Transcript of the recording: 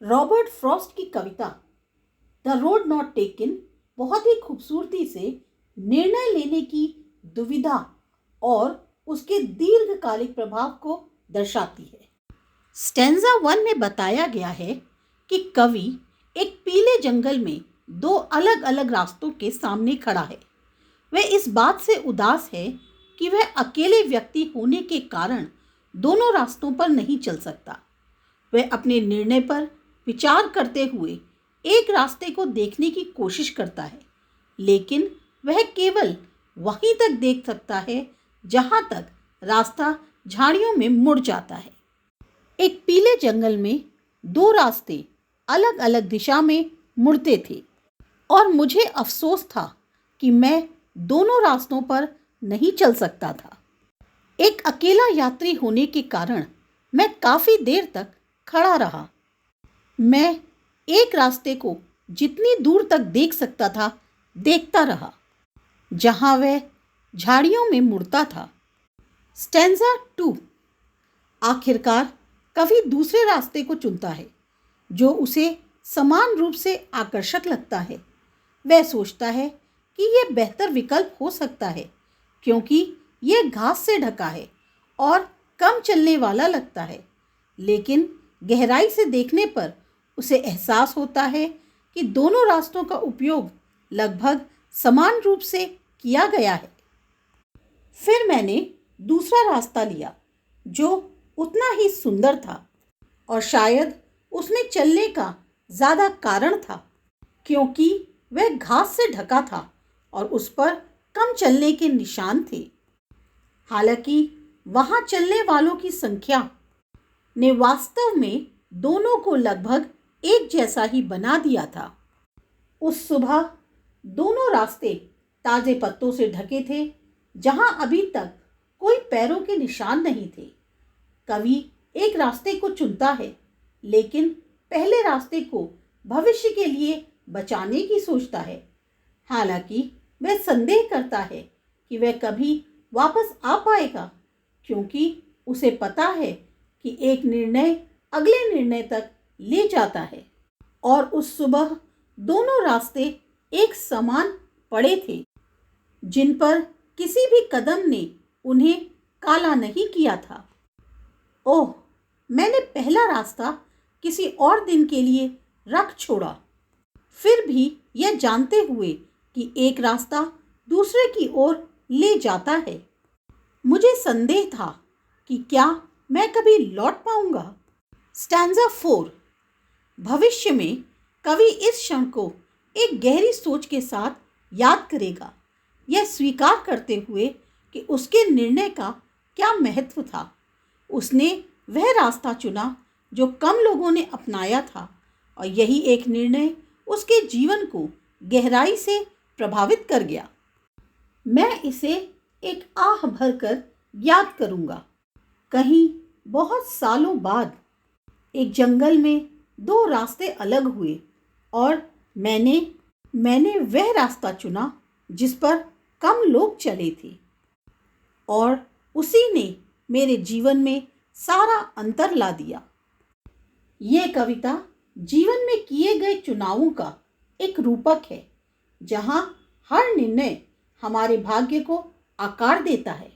Robert Frost की कविता the road not taken बहुत ही खूबसूरती से निर्णय लेने की दुविधा और उसके दीर्घकालिक प्रभाव को दर्शाती है। स्टैंजा 1 में बताया गया है कि कवि एक पीले जंगल में दो अलग अलग रास्तों के सामने खड़ा है। वह इस बात से उदास है कि वह अकेले व्यक्ति होने के कारण दोनों रास्तों पर नहीं चल सकता। वह अपने निर्णय पर विचार करते हुए एक रास्ते को देखने की कोशिश करता है, लेकिन वह केवल वहीं तक देख सकता है जहां तक रास्ता झाड़ियों में मुड़ जाता है। एक पीले जंगल में दो रास्ते अलग अलग दिशा में मुड़ते थे और मुझे अफसोस था कि मैं दोनों रास्तों पर नहीं चल सकता था। एक अकेला यात्री होने के कारण मैं काफ़ी देर तक खड़ा रहा। मैं एक रास्ते को जितनी दूर तक देख सकता था देखता रहा, जहां वह झाड़ियों में मुड़ता था। स्टैंजा 2। आखिरकार कवि दूसरे रास्ते को चुनता है जो उसे समान रूप से आकर्षक लगता है। वह सोचता है कि यह बेहतर विकल्प हो सकता है क्योंकि यह घास से ढका है और कम चलने वाला लगता है, लेकिन गहराई से देखने पर उसे एहसास होता है कि दोनों रास्तों का उपयोग लगभग समान रूप से किया गया है। फिर मैंने दूसरा रास्ता लिया जो उतना ही सुंदर था और शायद उसमें चलने का ज़्यादा कारण था क्योंकि वह घास से ढका था और उस पर कम चलने के निशान थे। हालांकि वहाँ चलने वालों की संख्या ने वास्तव में दोनों को लगभग एक जैसा ही बना दिया था। उस सुबह दोनों रास्ते ताज़े पत्तों से ढके थे जहां अभी तक कोई पैरों के निशान नहीं थे। कवि एक रास्ते को चुनता है, लेकिन पहले रास्ते को भविष्य के लिए बचाने की सोचता है। हालांकि वह संदेह करता है कि वह कभी वापस आ पाएगा क्योंकि उसे पता है कि एक निर्णय अगले निर्णय तक ले जाता है। और उस सुबह दोनों रास्ते एक समान पड़े थे, जिन पर किसी भी कदम ने उन्हें काला नहीं किया था। ओह, मैंने पहला रास्ता किसी और दिन के लिए रख छोड़ा, फिर भी यह जानते हुए कि एक रास्ता दूसरे की ओर ले जाता है। मुझे संदेह था कि क्या मैं कभी लौट पाऊंगा। स्टैंजा 4। भविष्य में कवि इस क्षण को एक गहरी सोच के साथ याद करेगा, यह स्वीकार करते हुए कि उसके निर्णय का क्या महत्व था। उसने वह रास्ता चुना जो कम लोगों ने अपनाया था और यही एक निर्णय उसके जीवन को गहराई से प्रभावित कर गया। मैं इसे एक आह भरकर याद करूंगा। कहीं बहुत सालों बाद एक जंगल में दो रास्ते अलग हुए और मैंने वह रास्ता चुना जिस पर कम लोग चले थे और उसी ने मेरे जीवन में सारा अंतर ला दिया। ये कविता जीवन में किए गए चुनावों का एक रूपक है, जहाँ हर निर्णय हमारे भाग्य को आकार देता है।